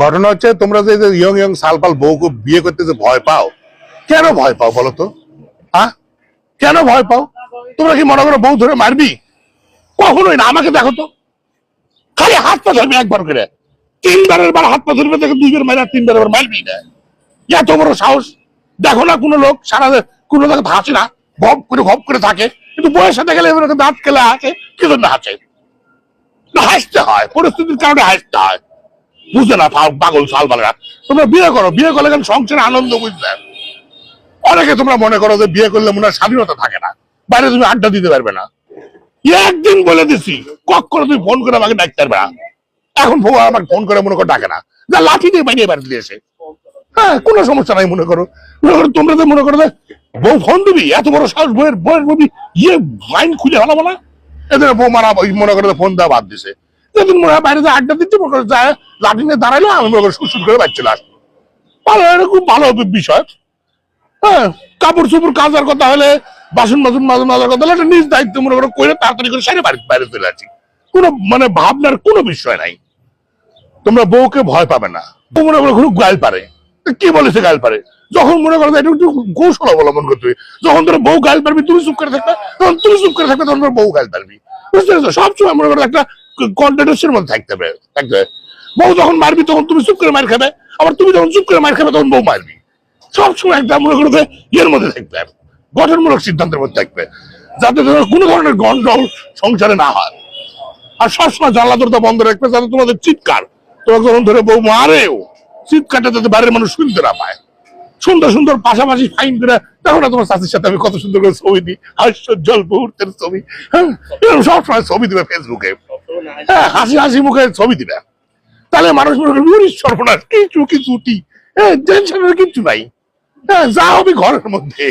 ঘটনা হচ্ছে তোমরা যে ইয়ং ইয়ং সালপাল বউকে বিয়ে করতে যে ভয় পাও, কেন ভয় পাও বলো তো? হ্যাঁ, কেন ভয় পাও? তোমরা কি মনে করো বউ ধরে মারবি? কখনোই না। আমাকে দেখো তো, খালি হাত পা ধরবি একবার করে, তিনবারের বার হাত পা ধরবে, দেখে দুইবার মারা তিনবার বার মারবি না। এত বড় সাহস! দেখো না কোনো লোক সারা কোনো লোক হাসে না, ঘপ করে থাকে, কিন্তু বউয়ের সাথে গেলে এবার দাঁত খেলে হাসে। কি জন্য হাসে? না, হাসতে হয়, পরিস্থিতির কারণে হাসতে হয়। বুঝলে না পাগল সালবালেরা? তোমরা বিয়ে করো, বিয়ে করলে কেন সংসারে আনন্দ বুঝলে। অনেকে তোমরা মনে করো যে বিয়ে করলে মনে হয় স্বাধীনতা থাকে না, বাইরে তুমি আড্ডা দিতে পারবে না। একদিন বলে দিছি, কখনো তুমি ফোন করে আমাকে ডাকতে পারবে না। এখন বউ আমাকে ফোন করে মনে করো ডাকে না, যা লাঠি দিয়ে বাইরে বাড়ি দিয়েছে। হ্যাঁ, কোনো সমস্যা নাই। মনে করো তোমরা তো মনে করো যে বউ ফোন দিবি, এত বড় সাহস বউয়ের বউয়ের ববি লাইন খুলে ভালো না। এদের বউ মারা মনে করো ফোন দেওয়া বাদ দিছে। যেদিন মনে হয় বাইরে আড্ডা দিচ্ছে, মনে করো যায় লাঠি নিয়ে দাঁড়াইলো, আমি মনে করো সুর করে বাচ্চা আসবো। ভালো, এটা খুব ভালো বিষয়। হ্যাঁ, কাপড় চোপড় কাচার কথা হলে, বাসন মাজার কথা হলে নিজ দায়িত্ব মনে করো করে তাড়াতাড়ি করে সারে বাইরে চলে আসি। কোনো মানে ভাবনার কোনো বিষয় নাই। তোমরা বউকে ভয় পাবে না। বউ মনে করো খুব গাল পারে। কি বলেছে গাল পারে? যখন মনে করো এটা একটু কৌশল অবলম্বন করতে হবে। যখন তোর বউ গাল পারবি, তুমি চুপ করে থাকবে, তখন তুমি চুপ করে থাকবে, তখন বউ গাল পারবি। বুঝতে পেরেছো? সবসময় মনে করো একটা কন্ট্রাডিকশনের মধ্যে থাকতে হবে। বউ যখন মারবি তখন তুমি চুপ করে মার খাবে, আবার তুমি যখন চুপ করে মার খাবে তখন বউ মারবি। সবসময় একটা মনে করো ইয়ের মধ্যে থাকবে, গঠনমূলক সিদ্ধান্তের মধ্যে থাকবে, যাতে তোমার কোনো ধরনের গন্ডগোল সংসারে না হয়। আর সবসময় জানলা দরজা বন্ধ রাখবে, যাতে তোমাদের চিৎকার, তোমাকে যখন ধরে বউ মারেও চিৎকারটা যাতে বাইরের মানুষ শুনতে না পায়। সুন্দর সুন্দর পাশাপাশি ফাইন করে দেখো না, তোমার চাষির সাথে আমি কত সুন্দর করে ছবি দিই, হাস্যজ্জ্বল মুহূর্তের ছবি। হ্যাঁ, এরকম সবসময় ছবি দিবে ফেসবুকে। হ্যাঁ, হাসি হাসি মুখে ছবি দিবে, তাহলে মানুষ মনে করবে সর্বনাশ, কিছু কিছুটি টেনশনের কিচ্ছু নাই। হ্যাঁ, যা হবে ঘরের মধ্যে।